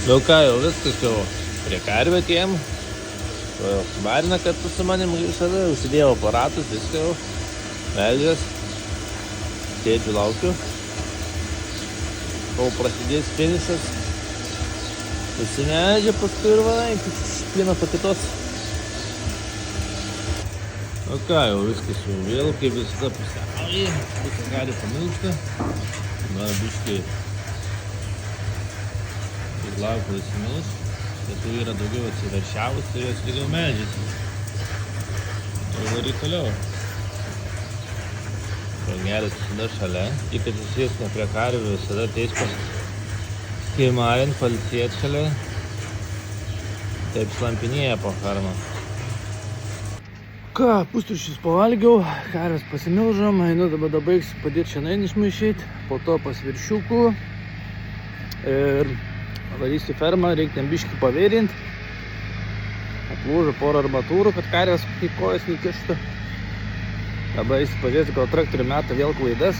Nu ką, jau viskas jau prie karvių atėjom. Jau varina kartu su manim visada, užsidėjau aparatus, viską jau. Melžias. Sėdžiu, laukiu. Kol prasidės finišas. Susimeldžia, paskui ir varai, vieną po kitos. Nu ką, jau viskas jau vėl, kaip visada pusiauja. Visą gali pamilšta. Dar biškai laukiu įsimilus. Lietuvių yra daugiau atsiveršiavus, tai jos lygiau meldžiasi. Ir varai toliau. Rangelis visada šalia. Tik kad susėsime prie karvių, visada ateis pas skaimarint, pailsėt šalia. Taip slampinėja po fermą. Ką, pusturšius pavalgiau, karves pasimilžom, einu dabar baigsiu padėti šiandien išmaišyti, po to pas viršiukų. Ir varysiu fermą, reikia ten biškį pavėrinti. Aplūžu porą armatūrų, kad karvės į kojas nekištų. Dabar eisiu pažiūrėti, gal traktorių meta vėl klaidas.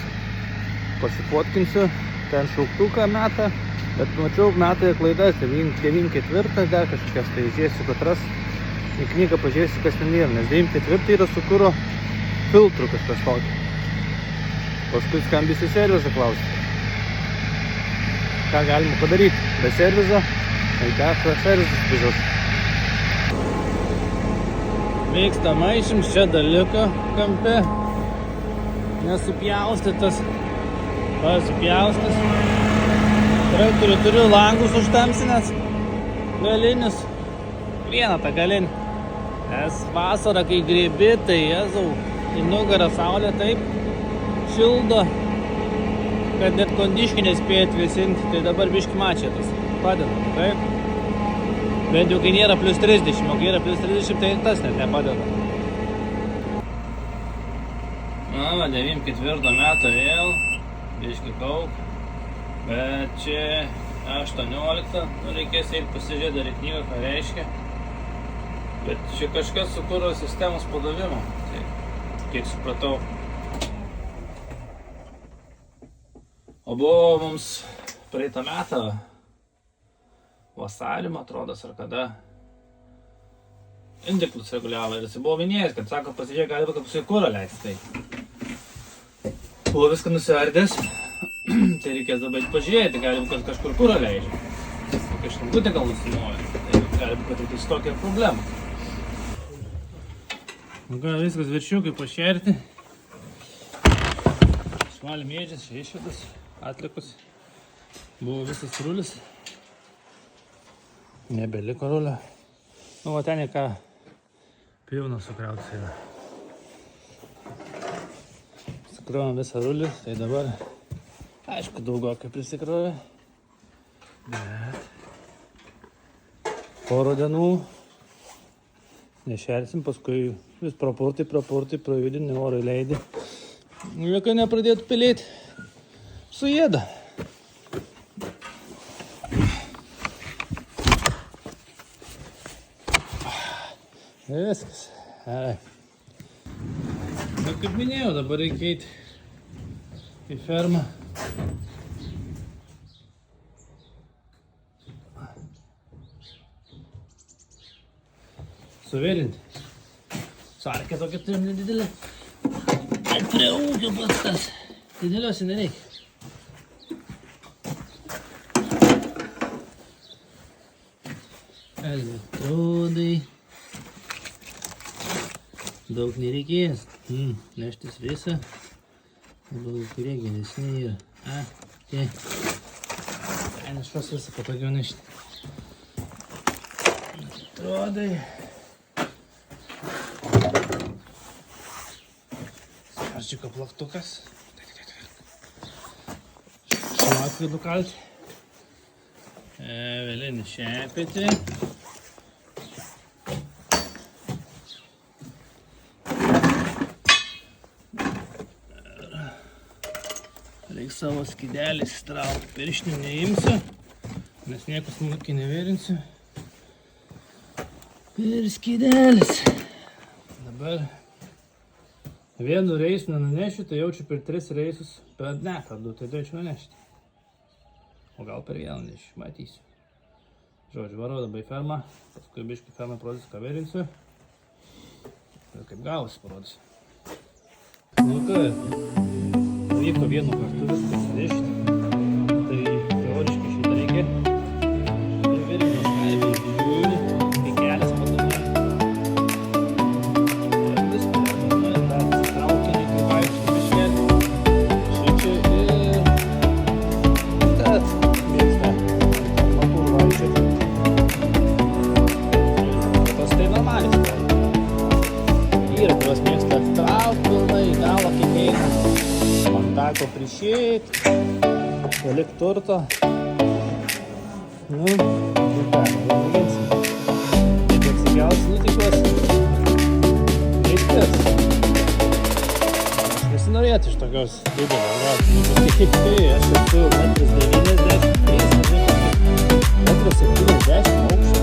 Pasifotkinsiu, ten šauktuką meta, bet mačiau meta klaidas, 9.4 dar kažkas, tai žiūrėsiu, kad ras. Į knygą pažiūrėsiu, kas ten yra, nes 9.4 yra su kuro filtru kažkas tokio. Paskui skambisiu servizą klausti. Ką galima padaryti be servizo, tai ką servizas važiuos. Mėgsta maišyms, čia dar liko kampe. Nesupjaustytas. Supjaustas. Traktorių turiu langus užtamsinęs. Galinius. Vieną tą galinį. Nes vasarą, kai grėbi, tai jezau, į nugarą saulė taip šildo, kad net kondiškinę spėja atvėsinti, tai dabar biški mačėtas. Padeda, taip? Bent jau kai nėra plus 30, o kai yra plus 30, tai tas net nepadeda. Na, 9.4 metų vėl, biški kauk, bet čia 18, reikės eiti pasižiūrėti dar į knygą, ką reiškia. Bet čia kažkas su kuro sistemos padavimo, tai kiek supratau. O buvo mums praeitą metą, vasarį, man atrodos, ar kada, indiklus reguliavo ir jis buvo minėjęs, kad sako, pasižiūrėk, gali būt, kad paskui kurą leisti. Tai buvo viską nusiardęs, tai reikės dabar pažiūrėti, gali būt, kad kažkur kurą leidžia. Kažkaip štambutė gal nusimovė, tai gali būt, kad tai tokia problema. Nu ką, viskas viršiukai pašerti. Švalį mėdžias, čia išvedas, atlikus. Buvo visas rulis. Nebeliko rulio. Nu, va ten į ką pilnas sukrautas yra. Sukrovėm visą rulį, tai dabar, aišku, daugokai prisikrovė. Bet porą dienų nešersim, paskui vis praportai, prajudinį orą leidį. Jokio nepradėtų pilėti. Suėda. Viskas. Gerai. Bet kaip minėjau, dabar reikia eiti į fermą. Suvėrinti. Sarkė tokia turim nedidelė. Bet prie ūkio pats tas. Dideliuose nereikia. Elektrodai. Daug nereikės. Neštis visą. Daug kurie geresni yra. Tai. Nešvas visą patogiau nešti. Elektrodai. Sparčiuko plaktukas. Šlakui nukalti. Vėlinį šepetį. Reikia savo skydelį įsitraukti. Pirštinių neimsiu, nes niekus smulkiai nevėrinsiu. Ir skydelis. Dabar vienu reisu nenunešiu, tai jaučiu per 3 reisus, per 2 tai turėčiau nunešti. O gal per vieną nešiu, matysiu. Žodžiu, varau dabar į fermą, paskui biškį fermą parodys, ką vėrinsiu. Ir kaip gavosi parodys. Nu ką, pavyko vienu kartu viską sudėšti. Tai teoriškai šitą reikia. Ir vėrimas galime žiūrį, kai kelias padomė. Ir viską, ir dar atsitraukinį, kai vaikščiu biškėlį. Šičia ir... Tad, mėgsta. Matur vaikščioti. Tas tai normalis. Vyrai, kurios mėgsta atsitraukti pilnai, galą kaip eina. Man teko prišėti, palik turto. Nu, ir ką, mėginsim. Kaip atsigausi, nu tikiuosi. Reikės. Aš nesinorėtų iš tokios didelio gauti. Aš esu 1,93 m, 1,70 m aukščio.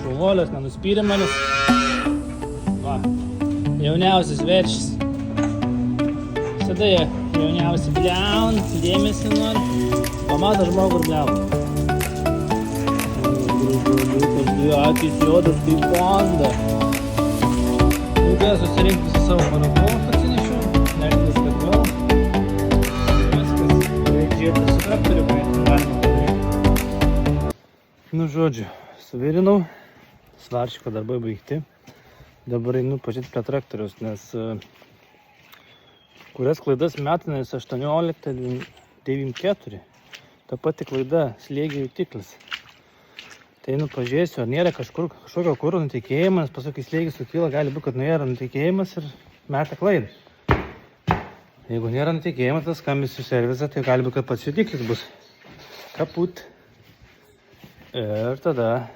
Žuvolės, nenuspyrimalis. Va, jauniausias veršis. Visada jie jauniausi bliaun, dėmesį nori. Pamato žmogų ir bliaun. Dvi akys juodas kaip panda. Ilgai susirinkti su savo parakovus atsinešiu. Nežinau, kad gal. Viskas reikia žiūrėti su traktoriu, kai galima padaryti. Nu žodžiu, suvirinau. Svaršiko darbai baigti. Dabar einu pažiūrėti prie traktoriaus, nes kurias klaidas metinės 18,94. Ta pati klaida slėgio jutiklis. Tai einu pažiūrėsiu, ar nėra kažkokio kuro nutekėjimo, nes paskui slėgis sukyla, gali būti, kad nėra nutekėjimas ir meta klaidą. Jeigu nėra nutekėjimas, tas skambinsiu servizą, tai gali būti, kad pats jutiklis bus kaput. Ir tada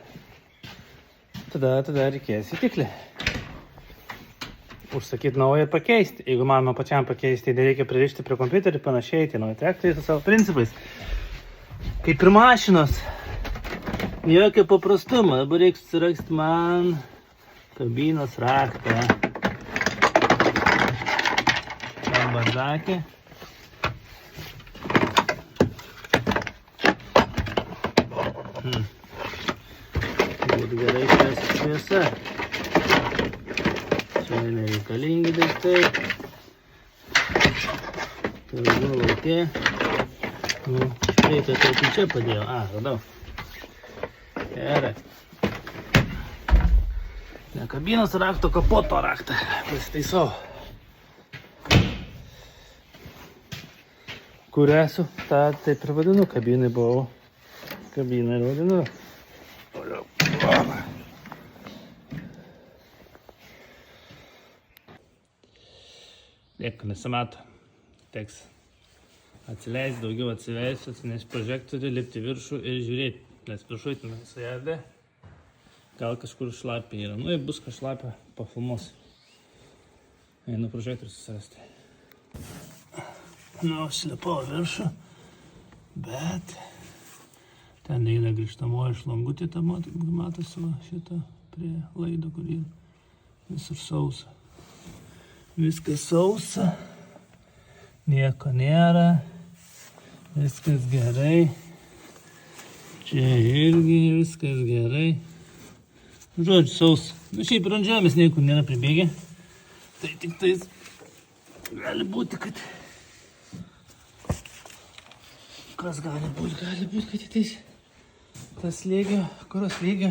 reikės jutiklį. Užsakyti naują ir pakeisti. Jeigu manoma pačiam pakeisti, tai reikia pririšti prie kompiuterį panašiai, tai nauji traktoriai su savo principais. Kaip ir mašinos. Jokio paprastumo. Dabar reikia susirasti man kabinos raktą. Tam bardakė. būtų gerai šviesa. Čia nereikalingi daiktai. Turbūt lauke. Štai tai čia padėjau. Radau. Gerai. Ne kabinos rakto, kapoto raktą. Pasitaisau. Kur esu, tą taip ir vadinu. Kabinai buvau. Kabiną ir vadinu. Nieko nesimato. Teks atsileisti, daugiau atsileisti, atsinešti prožektorių, lipti viršų ir žiūrėti. Nes viršui ten suėdė. Gal kažkur šlapia yra. Nu, jei bus kažkas šlapia, pafilmuosiu. Einu prožektorių susirasti. Nu, slėpau viršų, bet ten eina grįžtamoji šlangutė, matosi va šitą prie laido, kur yra visur sausa. Viskas sausa, nieko nėra, viskas gerai. Čia irgi viskas gerai. Žodžiu, sausa. Nu, šiaip ir ant žemės niekur nėra pribėgę. Tai tik tais gali būti, kad... Kas gali būti, kad ateis tas slėgio, kuros slėgio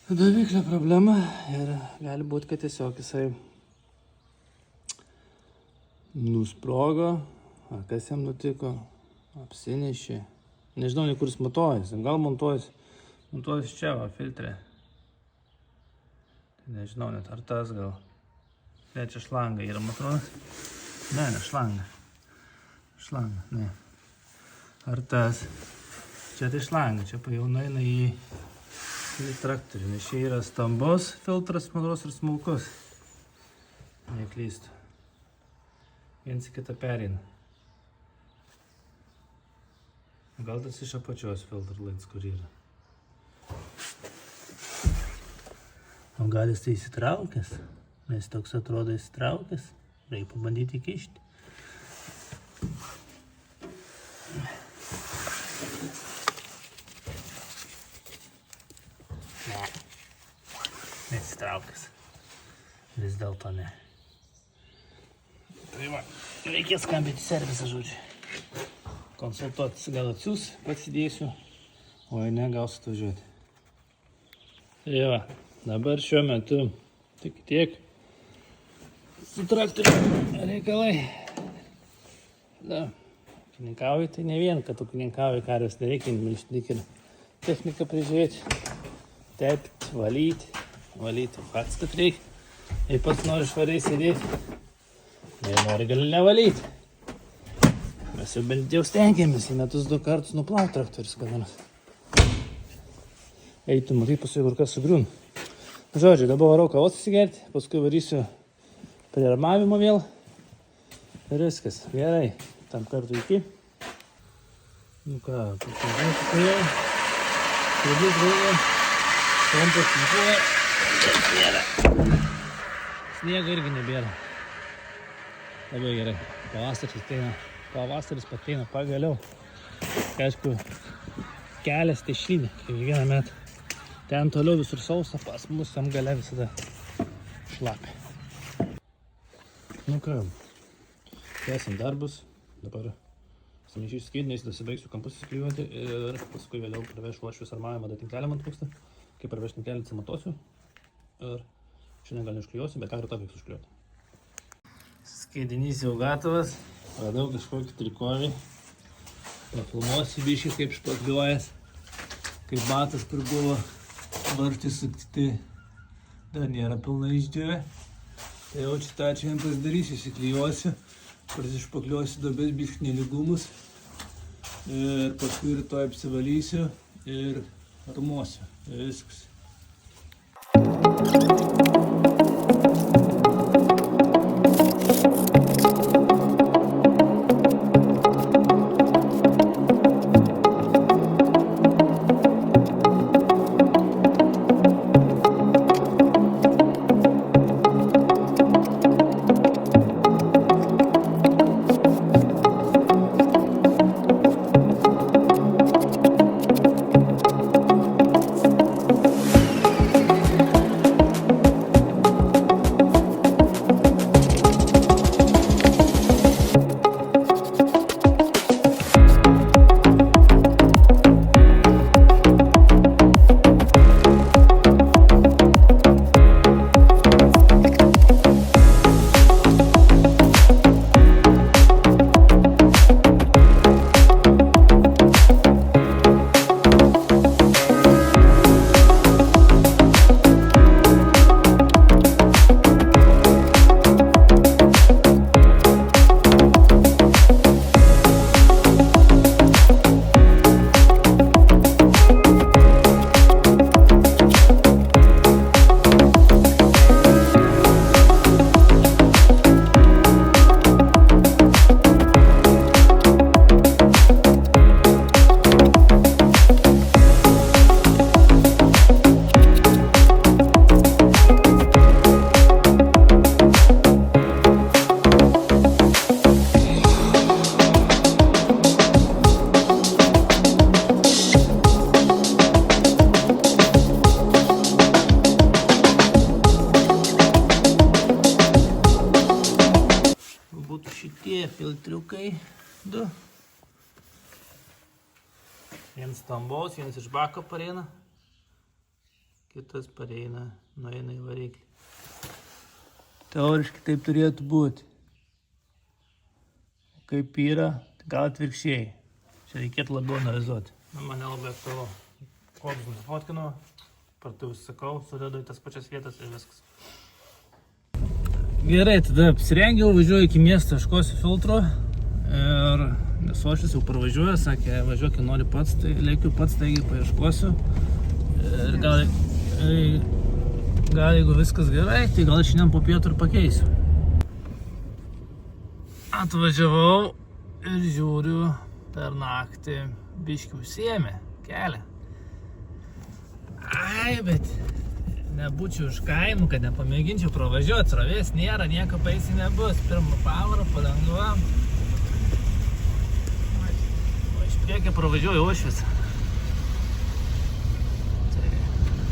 daviklio problema ir gali būti, kad tiesiog jisai nusprogo, ar kas jam nutiko, apsinešė. Nežinau, nei kuris montuojasi, gal montuojasi čia, va, filtre. Tai nežinau, net ar tas gal. Ne, čia šlanga yra, matronas. Ne, šlanga. Šlanga, ne. Ar tas. Čia tai šlanga, čia jau nueina į traktorių, nes čia yra stambus filtras, mažos ir smulkus. Neklystu. Viens į kitą pereina. Gal tas iš apačios filtr laids, kur yra. O gal jis tai įsitraukęs? Nes toks atrodo įsitraukęs. Reikia pabandyti įkišti. Ne. Nesitraukęs. Vis dėlto ne. Tai va, reikės skambinti servisą, žodžiu. Konsultuotis gal atsiūs, pasidėsiu, o jei ne, gausiu atvažiuoti. Tai va, dabar šiuo metu tik tiek su traktoriu reikalai. Da, ūkininkauju, tai ne vien, kad ūkininkauju karvės nereikia, reikia ir techniką prižiūrėti, tepti, valyti, pats, kad reikia. Jei pats nori švariai sėdėti, jei nori gali nevalyti. Mes jau bent jau stengiamės į metus 2 kartus nuplaut traktorius, kada nors. Eitų, matai, paskui kur kas sugriūna. Žodžiu, dabar varau kavos įsigerti, paskui varysiu prie armavimo vėl. Ir viskas, gerai, tam kartu iki. Nu ką, pasižiūrėsiu, kai jau. Sėdės vėlė, kompas nikuoja, bet nėra. Sniego irgi nebėra. Labai gerai, pavasaris ateina pagaliau. Aišku, kelias tešinė, kiekvieną metą. Ten toliau visur sausa, pas mus tam gale visada šlapia. Nu ką, tęsim darbus. Dabar sumaišysiu skydiniais, dasibaigsiu kampus įsiklijuoti ir paskui vėliau pravešiu uošvius armavimą, dar tinkelį man trūksta. Kai pravešiu tinkelį, atsimatuosiu ir šiandien gal neišklijuosiu, bet ką rytoj reiks užklijuoti. Skydinys jau gatavas, radau kažkokį trikovį. Pafilmuosiu biškį, kaip špakliuojas, kaip batas, kur buvo vartai sukti, dar nėra pilnai išdžiavę. Tai jau čia šiandien pasidarysiu, įsiklijuosiu, prasišpakliuosiu duobės biškį nelygumus ir paskui rytoj apsivalysiu ir armuosiu. Viskas. filtriukai 2. Vienas stambaus, vienas iš bako pareina. Kitas pareina, nueina į variklį. Teoriškai taip turėtų būti. Kaip yra, tai gal atvirkščiai. Čia reikėtų labiau analizuoti. Mane labai aktualu. Kodus nusifotkinu, partu sakau, sudedu į tas pačias vietas ir viskas. Gerai, tada apsirengiau, važiuoju iki miesto, ieškosiu filtro. Ir Sošis jau parvažiuoja, sakė, važiuok, nori pats, tai lėkiu pats, taigi paieškosiu. Ir gal jeigu viskas gerai, tai gal šiandien po pietų ir pakeisiu. Atvažiavau ir žiūriu, per naktį biškį užsiėmė kelią. Ai, bet nebūčiau iš kaimų, kad nepamėginčiau pravažiuoti, srovės nėra, nieko baisiai nebus. Pirmą pavarą, palengva. O iš priekio pravažiuoju Uošvis.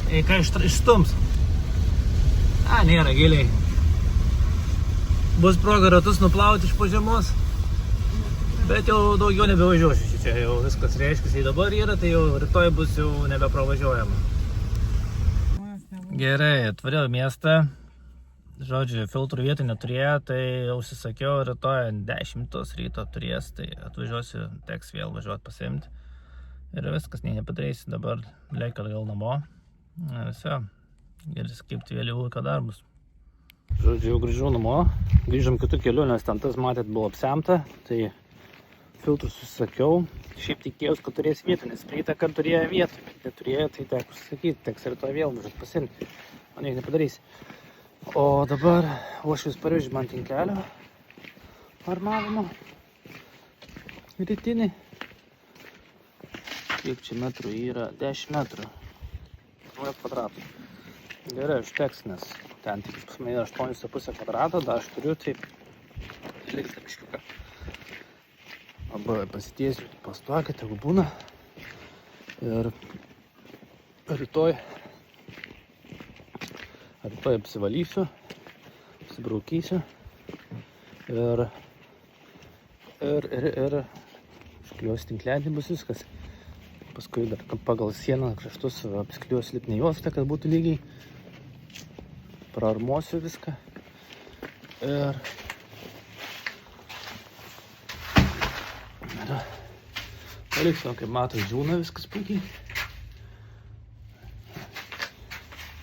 Tai ką išstums? Nėra giliai. Bus proga ratus nuplauti iš po žiemos. Bet jau daugiau nebevažiuosiu. Čia jau viskas reiškia, jei dabar yra, tai jau rytoj bus jau nebepravažiuojama. Gerai, atvariau į miestą. Žodžiu, filtrų vietų neturėjo, tai užsisakiau rytoj 10 ryto turės, tai atvažiuosiu, teks vėl važiuoti pasiimti. Ir viskas, nepadarysiu, dabar lėkiu atgal namo. Visio, geris kaip tai vėliau ką darbus. Žodžiu, jau grįžau namo, grįžom kitų kelių, nes ten tas, matėt, buvo apsemta, tai filtrus susisakiau. Šiaip tikėjus, kad turės vietą, nes praeitą kartą turėjo vietą, bet neturėjo, tai teko susakyti, teks rytoj vėl važiuoti pasiimti, o nieko nepadarysi. O dabar Uošvis paruošė man tinkelio armavimo rytinį. Kiek čia metrų yra? 10 metrų. Kvadratų. Gerai, užteks, nes ten tik pas mane 8,5 kvadrato, dar aš turiu, tai liks biškiuką. Arba pasitiesiu pastuokit, jeigu būna. Ir rytoj apsivalysiu, apsibraukysiu ir užklijuosiu tinklelį, bus viskas. Paskui dar pagal sieną kraštus apsklijuosiu lipnią juostą, kad būtų lygiai. Praarmuosiu viską. Ir paliksiu, kaip mato, džiūna viskas puikiai.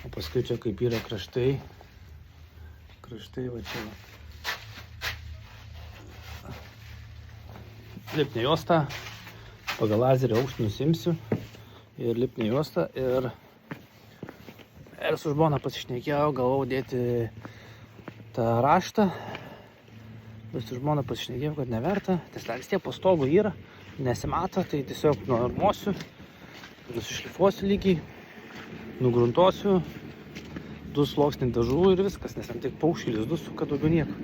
O paskui čia kaip yra kraštai. Kraštai va čia. Lipnią juostą. Pagal lazerį aukštį nusimsiu ir lipnią juostą ir su žmona pasišnekėjau, galvojau dėti tą raštą, bet su žmona pasišnekėjau, kad neverta, nes vis tiek po stogu yra, nesimato, tai tiesiog nuarmuosiu, nusišlifuosiu lygiai, nugruntuosiu, 2 sluoksniai dažų ir viskas, nes ten tik paukščių lizdus suka, daugiau nieko.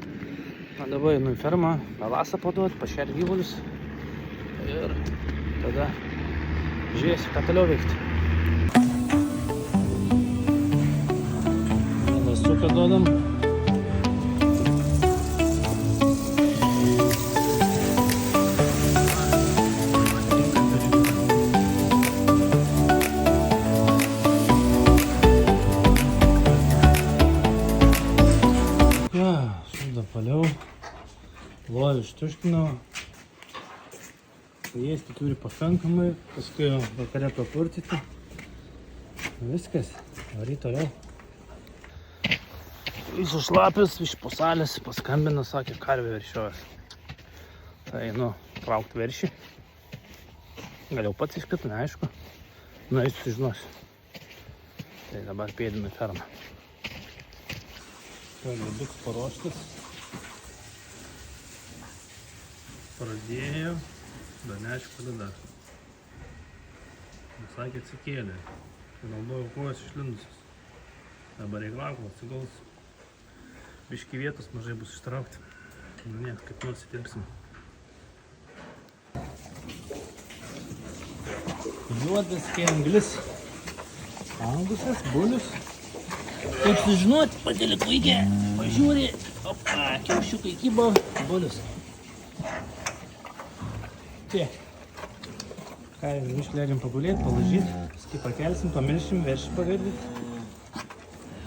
Man dabar einu į fermą, melasą paduoti, pašerti gyvulius ir tada žiūrėsiu, ką toliau veikti. Suką duodam. Sudą paliau. Lovį ištuštinau. Ėsti turi pakankamai, paskui vakare papurtyti. Viskas, varyt toliau. Visus šlapius, iš pusalės, paskambino, sakė, karvė veršiuojas. Tai, traukti veršį. Galiau pats išpėtų, neaišku. Eisiu, sužinosiu. Tai dabar pėdinu į fermą. Ledukas paruoštas. Pradėjau, bet neaišku, kada dar. Sakė, atsikėlė. Naudojau kojas išlindusius. Dabar reiklauku, atsigaus. Biški vietos mažai bus ištraukti. Ne, kaip nors įtilpsim. Juodas kenglis. Angusas, bulius. Kaip sužinoti, padėlį puikiai. Pažiūrė. Opa, kiaušiukai kybo. Bulius. Tiek. Ką, išleidžiam pagulėti, palažyti, paskui pakelsim, pamiršim, veršį pagardyti.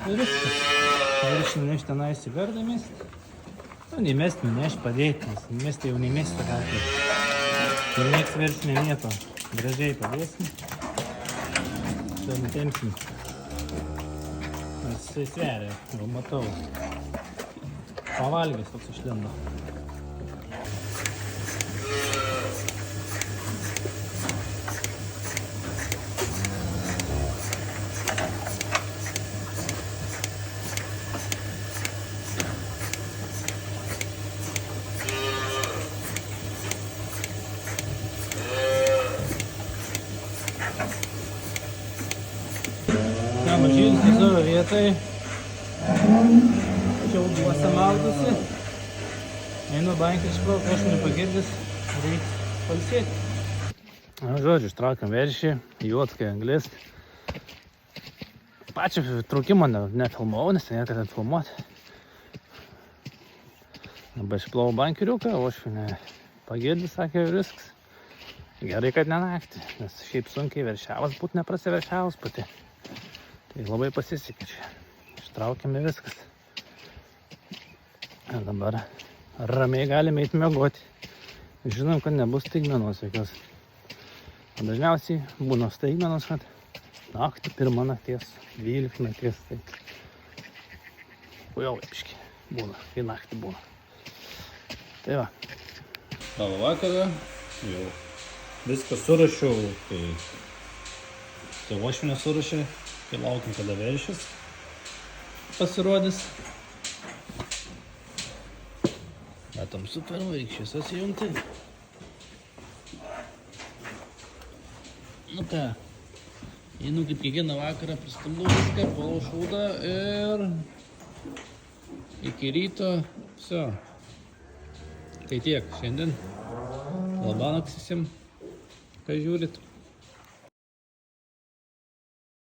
Ir viskas. Veršį nešti tenai įsigardą mesti. Nu, nemesti, nešti padėti, nes mesti jau nemesti tą kaklį. Ir nieks veršį nemėto. Gražiai padėsim. Čia nutemsim. Nes jisai sveria, jau matau. Pavalgęs toks išlindo. Mažylis savo vietai. Čiauduose maudosi. Einu bankę išplauk, aš nepagirdęs, reikia palsėti. Žodžiu, ištraukiam veršį, juodkai anglis. Pačią traukimą nefilmavau, nes ten kad filmuoti. Dabar išplovau bankeriuką, o aš nepagirdęs, sakė, viskas. Gerai, kad ne naktį, nes šiaip sunkiai veršiavas būt neprasiveršiavas pati. Tai labai pasisekė čia. Ištraukėme viskas. Ir dabar ramiai galime eiti miegoti. Žinom, kad nebus staigmenos jokios. O dažniausiai būna staigmenos, kad naktį, 1 nakties, 12 nakties. Tai jau aiškiai būna, kai naktį būna. Tai va. Tavo vakarą jau viską surašiau, tai uošvinė surašė. Tai laukiam, kada veršis pasirodys. Matom super, reikia šviesas įjungti. Nu ką, einu kaip kiekvieną vakarą, pristumdau viską, palau šūdą ir iki ryto viso. Tai tiek šiandien. Labanaksysim, ką žiūrit.